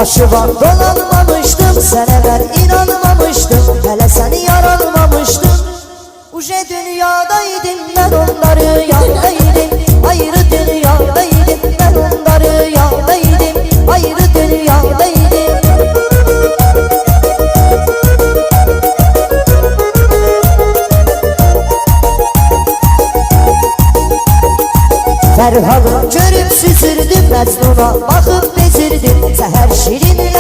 başı var dolanmamışdım, sen evvel inanmamıştım, hele seni yaranmamıştım. Uje dünyadaydım, ben onları yandaydım, ayrı dünyadaydım, ben onları yandaydım, ayrı dünyadaydım. Ferhalı görüp süzürdüm, Mecnun'a bakıp bezirdim, seher şirin